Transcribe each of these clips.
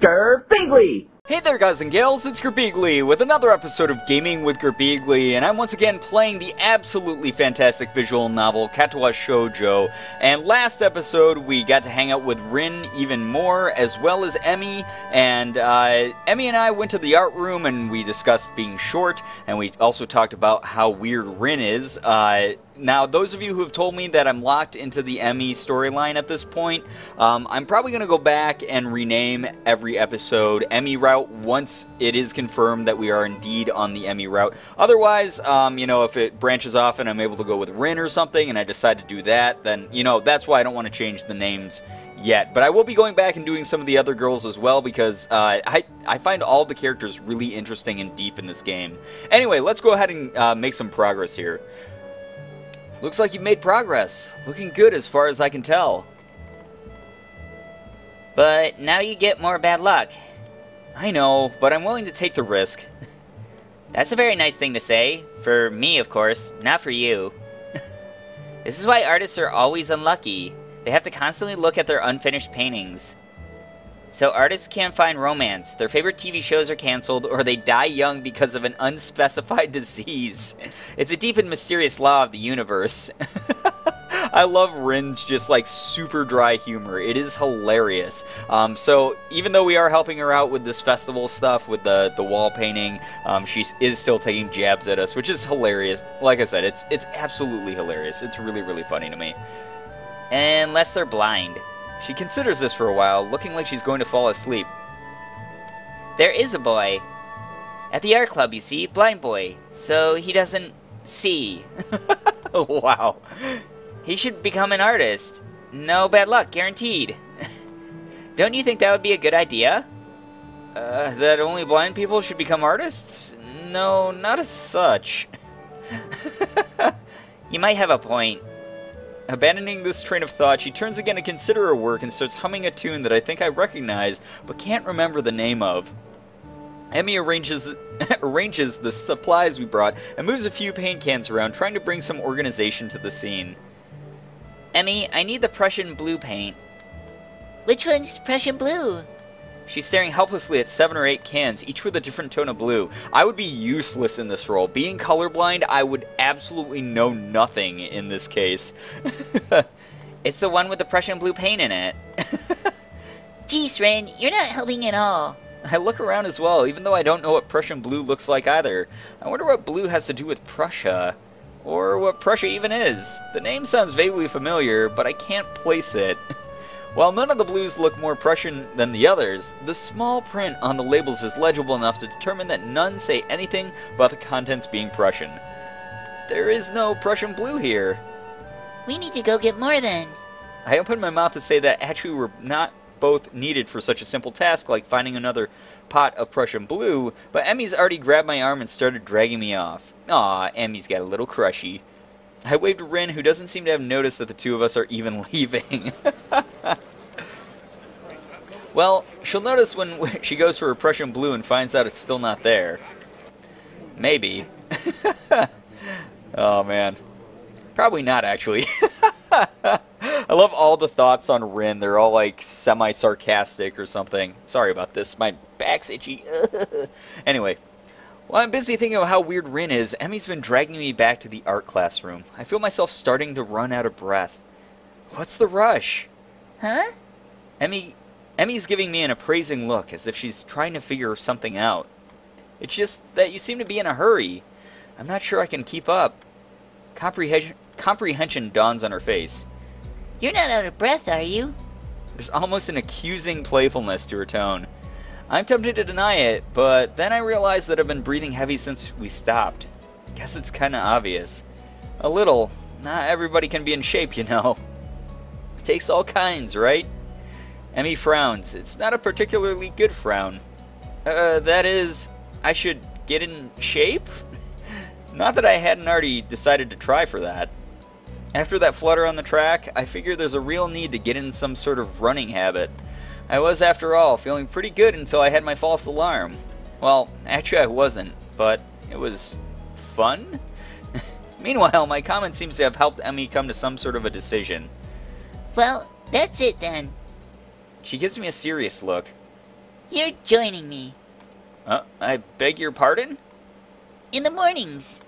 Girbeagly! Hey there guys and gals, it's Girbeagly with another episode of Gaming with Girbeagly, and I'm once again playing the absolutely fantastic visual novel Katawa Shoujo. And last episode we got to hang out with Rin even more, as well as Emmy, and Emmy and I went to the art room and we discussed being short, and we also talked about how weird Rin is. Now, those of you who have told me that I'm locked into the Emmy storyline at this point, I'm probably going to go back and rename every episode Emmy Route once it is confirmed that we are indeed on the Emmy route. Otherwise, if it branches off and I'm able to go with Rin or something and I decide to do that, then, that's why I don't want to change the names yet. But I will be going back and doing some of the other girls as well because I find all the characters really interesting and deep in this game. Anyway, let's go ahead and make some progress here. Looks like you've made progress. Looking good as far as I can tell. But now you get more bad luck. I know, but I'm willing to take the risk. That's a very nice thing to say. For me, of course, not for you. This is why artists are always unlucky. They have to constantly look at their unfinished paintings. So artists can't find romance, their favorite TV shows are canceled, or they die young because of an unspecified disease. It's a deep and mysterious law of the universe. I love Rin's just like super dry humor. It is hilarious. So even though we are helping her out with this festival stuff, with the wall painting, she is still taking jabs at us, which is hilarious. Like I said, it's absolutely hilarious. It's really, really funny to me. Unless they're blind. She considers this for a while, looking like she's going to fall asleep. There is a boy. At the art club, you see, blind boy. So he doesn't see. Wow. He should become an artist. No bad luck, guaranteed. Don't you think that would be a good idea? That only blind people should become artists? No, not as such. You might have a point. Abandoning this train of thought, she turns again to consider her work and starts humming a tune that I think I recognize, but can't remember the name of. Emmy arranges the supplies we brought and moves a few paint cans around, trying to bring some organization to the scene. Emmy, I need the Prussian blue paint. Which one's Prussian blue? She's staring helplessly at 7 or 8 cans, each with a different tone of blue. I would be useless in this role. Being colorblind, I would absolutely know nothing in this case. It's the one with the Prussian blue paint in it. Geez, Ren, you're not helping at all. I look around as well, even though I don't know what Prussian blue looks like either. I wonder what blue has to do with Prussia. Or what Prussia even is. The name sounds vaguely familiar, but I can't place it. While none of the blues look more Prussian than the others, the small print on the labels is legible enough to determine that none say anything about the contents being Prussian. There is no Prussian blue here. We need to go get more then. I opened my mouth to say that actually we're not both needed for such a simple task like finding another pot of Prussian blue, but Emmy's already grabbed my arm and started dragging me off. Aw, Emmy's got a little crushy. I waved to Rin, who doesn't seem to have noticed that the two of us are even leaving. Well, she'll notice when she goes for her Prussian blue and finds out it's still not there. Maybe. Oh, man. Probably not, actually. I love all the thoughts on Rin. They're all, like, semi-sarcastic or something. Sorry about this. My back's itchy. Anyway. While I'm busy thinking of how weird Rin is, Emmy's been dragging me back to the art classroom. I feel myself starting to run out of breath. What's the rush? Huh? Emmy's giving me an appraising look, as if she's trying to figure something out. It's just that you seem to be in a hurry. I'm not sure I can keep up. Comprehension dawns on her face. You're not out of breath, are you? There's almost an accusing playfulness to her tone. I'm tempted to deny it, but then I realize that I've been breathing heavy since we stopped. Guess it's kinda obvious. A little. Not everybody can be in shape, you know. Takes all kinds, right? Emmy frowns. It's not a particularly good frown. That is, I should get in shape? Not that I hadn't already decided to try for that. After that flutter on the track, I figure there's a real need to get in some sort of running habit. I was, after all, feeling pretty good until I had my false alarm. Well, actually I wasn't, but it was fun? Meanwhile, my comment seems to have helped Emmy come to some sort of a decision. Well, that's it then. She gives me a serious look. You're joining me. I beg your pardon? In the mornings.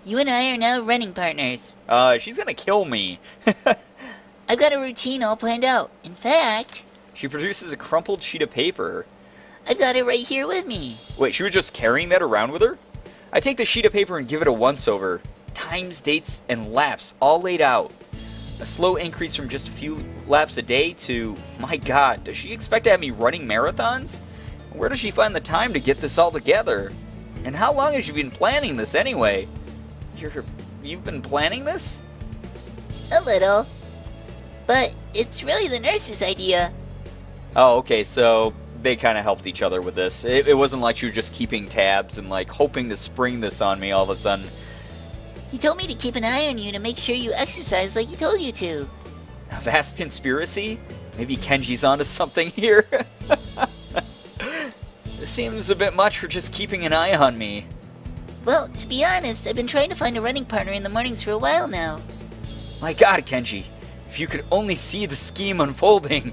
You and I are now running partners. She's gonna kill me. I've got a routine all planned out. In fact, She produces a crumpled sheet of paper. I've got it right here with me. Wait, she was just carrying that around with her? I take the sheet of paper and give it a once-over. Times, dates, and laps all laid out. A slow increase from just a few laps a day to, my god, does she expect to have me running marathons? Where does she find the time to get this all together? And how long has she been planning this anyway? You've been planning this? A little. But it's really the nurse's idea. Oh, okay, so they kind of helped each other with this. It wasn't like she was just keeping tabs and like hoping to spring this on me all of a sudden. He told me to keep an eye on you to make sure you exercise like he told you to. A vast conspiracy? Maybe Kenji's onto something here? This seems a bit much for just keeping an eye on me. Well, to be honest, I've been trying to find a running partner in the mornings for a while now. My god, Kenji, if you could only see the scheme unfolding.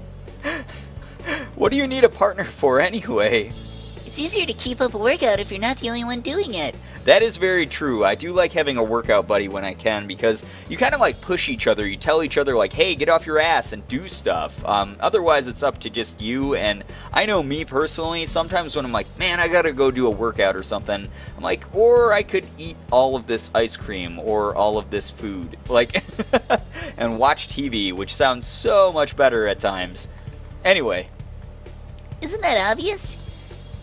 What do you need a partner for anyway? It's easier to keep up a workout if you're not the only one doing it. That is very true. I do like having a workout buddy when I can because you kind of like push each other. You tell each other like, hey, get off your ass and do stuff. Otherwise, it's up to just you. And I know me personally, sometimes when I'm like, man, I gotta go do a workout or something, I'm like, or I could eat all of this ice cream or all of this food. Like, and watch TV, which sounds so much better at times. Anyway. Isn't that obvious?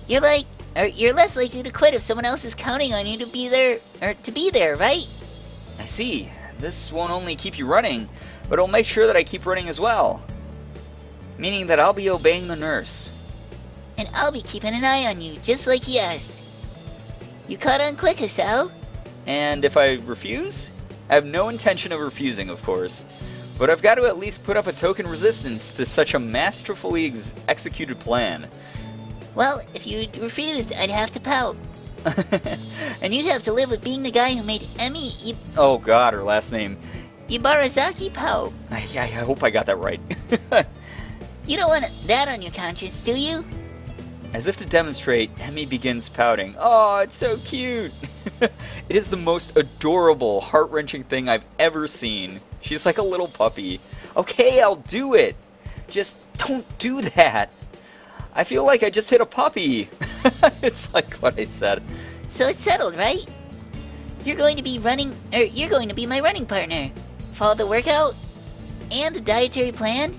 You're less likely to quit if someone else is counting on you to be there, right? I see. This won't only keep you running, but it'll make sure that I keep running as well. Meaning that I'll be obeying the nurse. And I'll be keeping an eye on you, just like he asked. You caught on quick, Asao. And if I refuse? I have no intention of refusing, of course. But I've got to at least put up a token resistance to such a masterfully executed plan. Well, if you refused, I'd have to pout. And you'd have to live with being the guy who made Emi Oh god, her last name. Ibarazaki pout. I hope I got that right. You don't want that on your conscience, do you? As if to demonstrate, Emi begins pouting. Oh, it's so cute. It is the most adorable, heart-wrenching thing I've ever seen. She's like a little puppy. Okay, I'll do it. Just don't do that. I feel like I just hit a puppy. It's like what I said. So it's settled, right? You're going to be my running partner. Follow the workout and the dietary plan.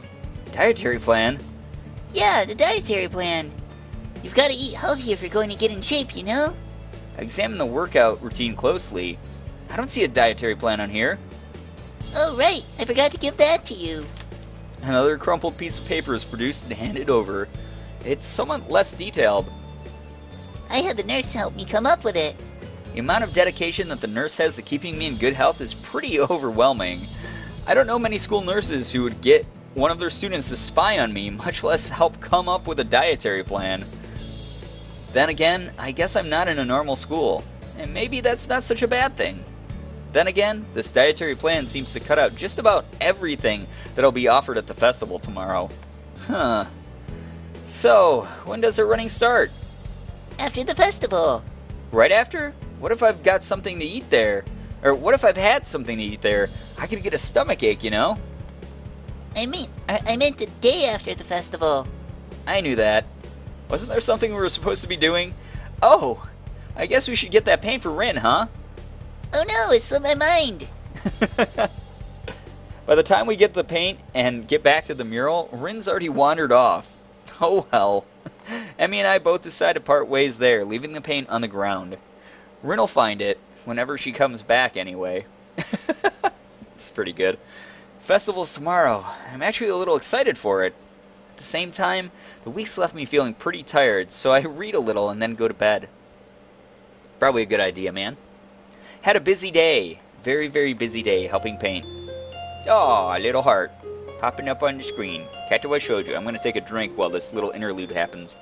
Dietary plan? Yeah, the dietary plan. You've got to eat healthy if you're going to get in shape, you know? I examined the workout routine closely. I don't see a dietary plan on here. Oh, right. I forgot to give that to you. Another crumpled piece of paper is produced and handed over. It's somewhat less detailed. I had the nurse help me come up with it. The amount of dedication that the nurse has to keeping me in good health is pretty overwhelming. I don't know many school nurses who would get one of their students to spy on me, much less help come up with a dietary plan. Then again, I guess I'm not in a normal school, and maybe that's not such a bad thing. Then again, this dietary plan seems to cut out just about everything that'll be offered at the festival tomorrow. Huh. So, when does her running start? After the festival. Right after? What if I've got something to eat there? Or what if I've had something to eat there? I could get a stomach ache, you know? I meant the day after the festival. I knew that. Wasn't there something we were supposed to be doing? Oh, I guess we should get that paint for Rin, huh? Oh no, it slipped my mind. By the time we get the paint and get back to the mural, Rin's already wandered off. Oh well. Emmy and I both decide to part ways there, leaving the paint on the ground. Rin'll find it, whenever she comes back anyway. It's pretty good. Festival's tomorrow. I'm actually a little excited for it. At the same time, the week's left me feeling pretty tired, so I read a little and then go to bed. Probably a good idea, man. Had a busy day. Very, very busy day helping paint. Aw, little heart. Popping up on the screen. Katawa Shoujo. I'm going to take a drink while this little interlude happens.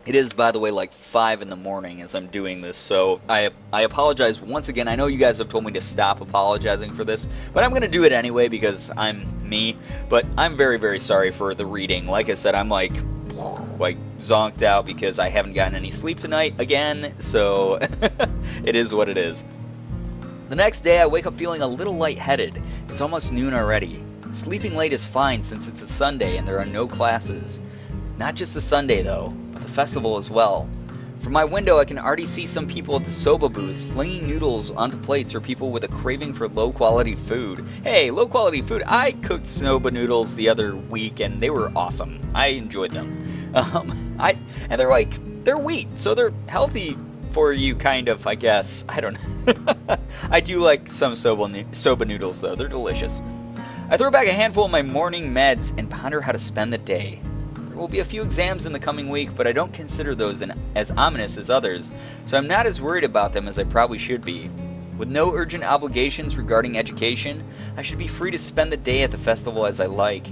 It is, by the way, like 5 in the morning as I'm doing this, so I apologize once again. I know you guys have told me to stop apologizing for this, but I'm going to do it anyway because I'm me. But I'm very, very sorry for the reading. Like I said, I'm like zonked out because I haven't gotten any sleep tonight again, so it is what it is. The next day, I wake up feeling a little lightheaded. It's almost noon already. Sleeping late is fine since it's a Sunday and there are no classes. Not just the Sunday, though, but the festival as well. From my window, I can already see some people at the soba booth slinging noodles onto plates for people with a craving for low-quality food. Hey, low-quality food. I cooked soba noodles the other week, and they were awesome. I enjoyed them. And they're wheat, so they're healthy for you, kind of, I guess. I don't know. I do like some soba noodles, though. They're delicious. I throw back a handful of my morning meds and ponder how to spend the day. There will be a few exams in the coming week, but I don't consider those as ominous as others, so I'm not as worried about them as I probably should be. With no urgent obligations regarding education, I should be free to spend the day at the festival as I like.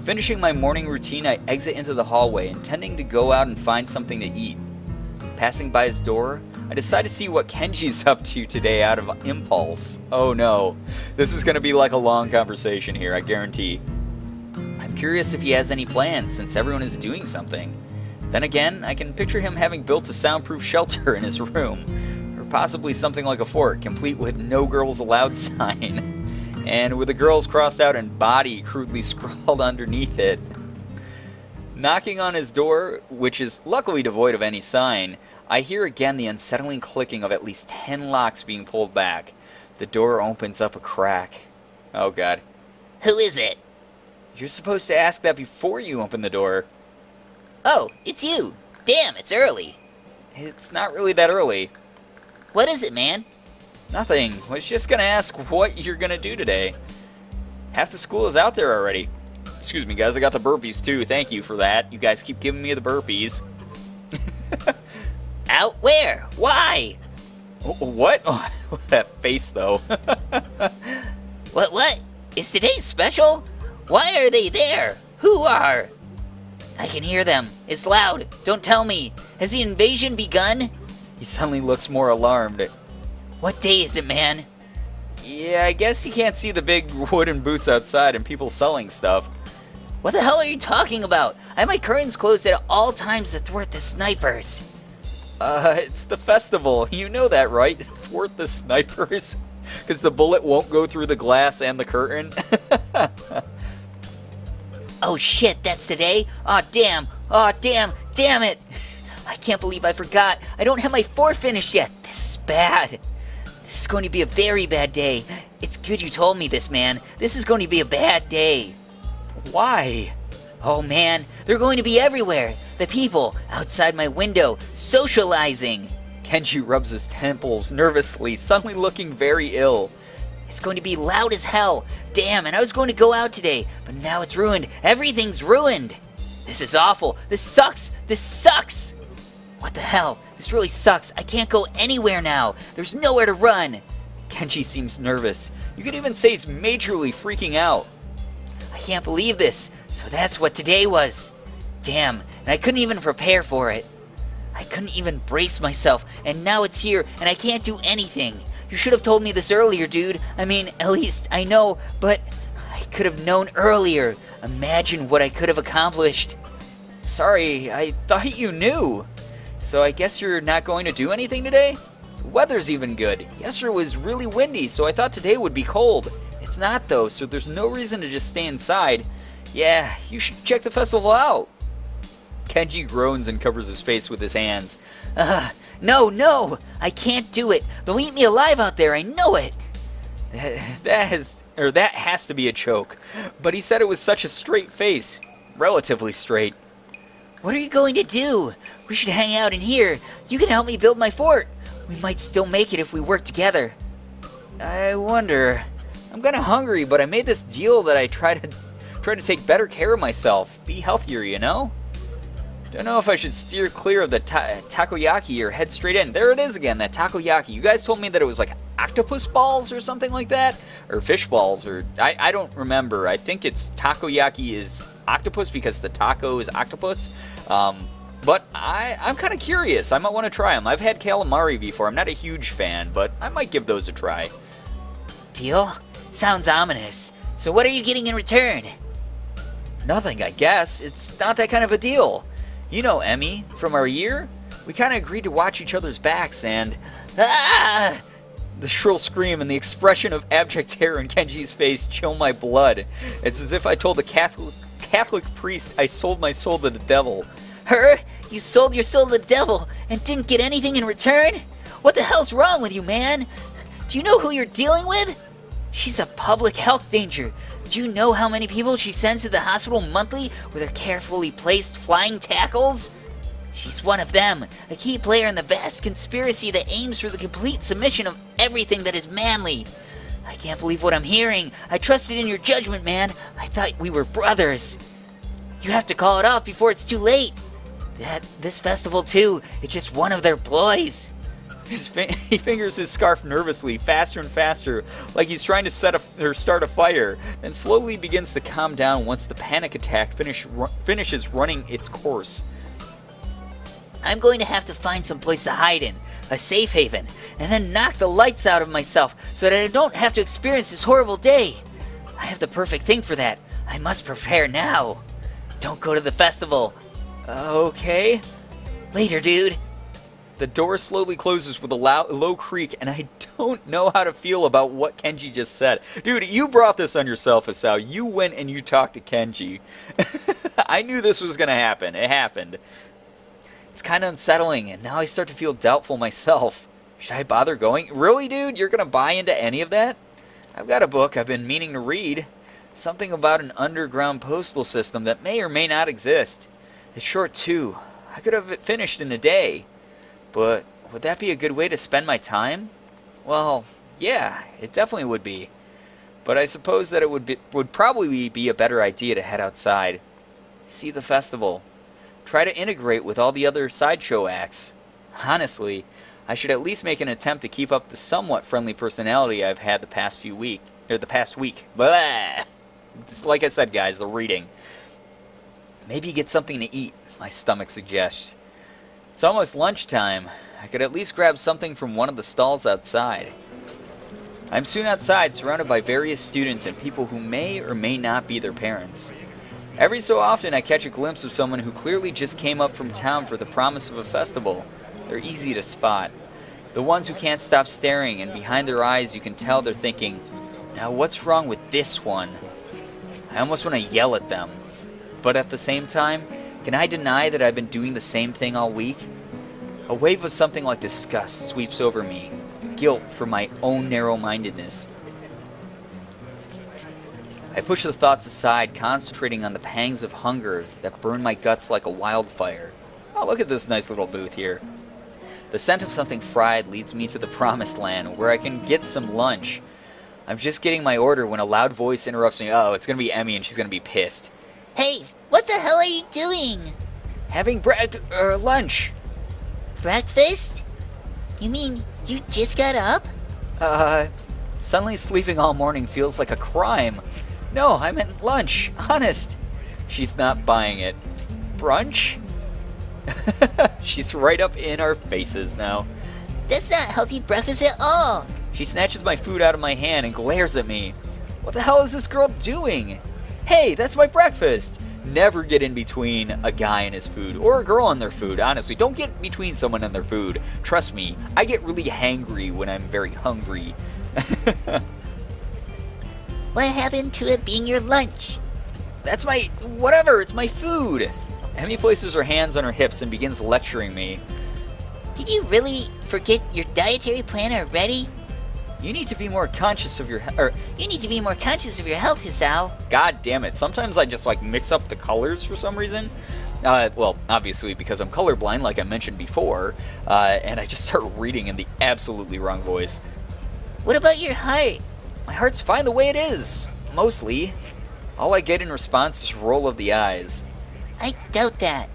Finishing my morning routine, I exit into the hallway, intending to go out and find something to eat. Passing by his door, I decide to see what Kenji's up to today out of impulse. Oh no, this is going to be like a long conversation here, I guarantee. I'm curious if he has any plans since everyone is doing something. Then again, I can picture him having built a soundproof shelter in his room, or possibly something like a fort, complete with no girls allowed sign, and with the girls crossed out and body crudely scrawled underneath it. Knocking on his door, which is luckily devoid of any sign, I hear again the unsettling clicking of at least 10 locks being pulled back. The door opens up a crack. Oh god. Who is it? You're supposed to ask that before you open the door. Oh, it's you. Damn, it's early. It's not really that early. What is it, man? Nothing. Was just gonna ask what you're gonna do today. Half the school is out there already. Excuse me, guys, I got the burpees too. Thank you for that. You guys keep giving me the burpees. Out where? Why? What? Oh, that face, though. What? Is today special? Why are they there? Who are? I can hear them. It's loud. Don't tell me. Has the invasion begun? He suddenly looks more alarmed. What day is it, man? Yeah, I guess you can't see the big wooden booths outside and people selling stuff. What the hell are you talking about? I have my curtains closed at all times to thwart the snipers. It's the festival. You know that, right? Thwart the snipers? Because the bullet won't go through the glass and the curtain. Oh shit, that's today? Aw, damn, damn it. I can't believe I forgot. I don't have my fort finished yet. This is bad. This is going to be a very bad day. It's good you told me this, man. This is going to be a bad day. Why? Oh man, they're going to be everywhere. The people outside my window, socializing. Kenji rubs his temples nervously, suddenly looking very ill. It's going to be loud as hell. Damn, and I was going to go out today, but now it's ruined. Everything's ruined. This is awful. This sucks. This sucks. What the hell? This really sucks. I can't go anywhere now. There's nowhere to run. Kenji seems nervous. You could even say he's majorly freaking out. I can't believe this. So that's what today was. Damn, and I couldn't even prepare for it. I couldn't even brace myself, and now it's here, and I can't do anything. You should have told me this earlier, dude. I mean, at least I know, but I could have known earlier. Imagine what I could have accomplished. Sorry, I thought you knew. So I guess you're not going to do anything today? The weather's even good. Yesterday was really windy, so I thought today would be cold. It's not though, so there's no reason to just stay inside. Yeah, you should check the festival out. Kenji groans and covers his face with his hands. No, I can't do it. They'll eat me alive out there, I know it. That has to be a joke. But he said it was such a straight face. Relatively straight. What are you going to do? We should hang out in here. You can help me build my fort. We might still make it if we work together. I wonder. I'm kinda hungry, but I made this deal that I try to take better care of myself. Be healthier, you know? Don't know if I should steer clear of the takoyaki or head straight in. There it is again, that takoyaki. You guys told me that it was like octopus balls or something like that? Or fish balls, or I don't remember. I think it's takoyaki is octopus because the taco is octopus. but I'm kind of curious. I might want to try them. I've had calamari before. I'm not a huge fan, but I might give those a try. Deal? Sounds ominous. So what are you getting in return? Nothing, I guess. It's not that kind of a deal. You know Emmy, from our year? We kind of agreed to watch each other's backs and... Ah! The shrill scream and the expression of abject terror in Kenji's face chill my blood. It's as if I told a Catholic priest I sold my soul to the devil. Her? You sold your soul to the devil and didn't get anything in return? What the hell's wrong with you, man? Do you know who you're dealing with? She's a public health danger. Do you know how many people she sends to the hospital monthly with her carefully placed flying tackles? She's one of them, a key player in the vast conspiracy that aims for the complete submission of everything that is manly. I can't believe what I'm hearing. I trusted in your judgment, man. I thought we were brothers. You have to call it off before it's too late. This festival, too, it's just one of their ploys. He fingers his scarf nervously, faster and faster, like he's trying to start a fire, then slowly begins to calm down once the panic attack finishes running its course. I'm going to have to find some place to hide in, a safe haven, and then knock the lights out of myself so that I don't have to experience this horrible day. I have the perfect thing for that. I must prepare now. Don't go to the festival. Okay. Later, dude. The door slowly closes with a low creak, and I don't know how to feel about what Kenji just said. Dude, you brought this on yourself, Asao. You went and you talked to Kenji. I knew this was going to happen. It happened. It's kind of unsettling, and now I start to feel doubtful myself. Should I bother going? Really, dude? You're going to buy into any of that? I've got a book I've been meaning to read. Something about an underground postal system that may or may not exist. It's short, too. I could have it finished in a day. But would that be a good way to spend my time? Well, yeah, it definitely would be. But I suppose that it would probably be a better idea to head outside. See the festival. Try to integrate with all the other sideshow acts. Honestly, I should at least make an attempt to keep up the somewhat friendly personality I've had the past week. Blah! Just like I said, guys, the reading. Maybe get something to eat, my stomach suggests. It's almost lunchtime. I could at least grab something from one of the stalls outside. I'm soon outside, surrounded by various students and people who may or may not be their parents. Every so often I catch a glimpse of someone who clearly just came up from town for the promise of a festival. They're easy to spot. The ones who can't stop staring, and behind their eyes you can tell they're thinking, now what's wrong with this one? I almost want to yell at them. But at the same time, can I deny that I've been doing the same thing all week? A wave of something like disgust sweeps over me. Guilt for my own narrow-mindedness. I push the thoughts aside, concentrating on the pangs of hunger that burn my guts like a wildfire. Oh, look at this nice little booth here. The scent of something fried leads me to the promised land, where I can get some lunch. I'm just getting my order when a loud voice interrupts me. Oh, it's gonna be Emmy and she's gonna be pissed. Hey, what the hell are you doing? Having lunch. Breakfast? You mean you just got up? Suddenly sleeping all morning feels like a crime. No, I meant lunch. Honest. She's not buying it. Brunch? She's right up in our faces now. That's not healthy breakfast at all. She snatches my food out of my hand and glares at me. What the hell is this girl doing? Hey, that's my breakfast. Never get in between a guy and his food, or a girl and their food, honestly. Don't get between someone and their food. Trust me, I get really hangry when I'm very hungry. What happened to it being your lunch? That's my... whatever, it's my food. Emmy places her hands on her hips and begins lecturing me. Did you really forget your dietary plan already? You need to be more conscious of your You need to be more conscious of your health, Hisao. God damn it. Sometimes I just mix up the colors for some reason. Well, obviously because I'm colorblind, like I mentioned before, and I just start reading in the absolutely wrong voice. What about your heart? My heart's fine the way it is, mostly. All I get in response is roll of the eyes. I doubt that.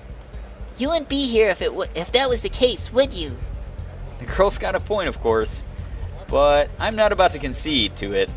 You wouldn't be here if that was the case, would you? The girl's got a point, of course, but I'm not about to concede to it.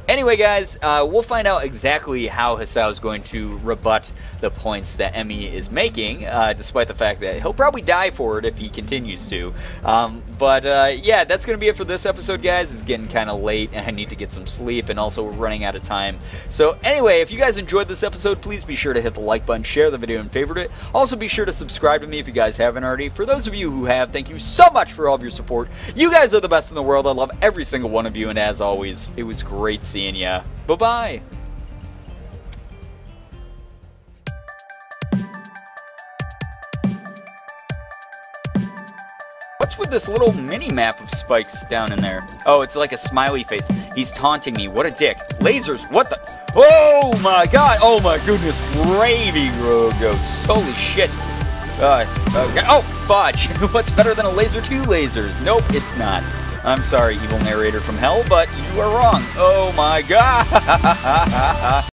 Anyway, guys, we'll find out exactly how Hisao is going to rebut the points that Emmy is making, despite the fact that he'll probably die for it if he continues to. Yeah, that's going to be it for this episode, guys. It's getting kind of late, and I need to get some sleep, and also we're running out of time. So anyway, if you guys enjoyed this episode, please be sure to hit the like button, share the video, and favorite it. Also, be sure to subscribe to me if you guys haven't already. For those of you who have, thank you so much for all of your support. You guys are the best in the world. I love every single one of you, and as always, it was great seeing ya. Bye-bye. What's with this little mini-map of spikes down in there? Oh, it's like a smiley face. He's taunting me. What a dick. Lasers, what the... Oh my god! Oh my goodness, gravy, goats. Holy shit. Oh, fudge. What's better than a laser? 2 lasers? Nope, it's not. I'm sorry, evil narrator from hell, but you are wrong. Oh my god!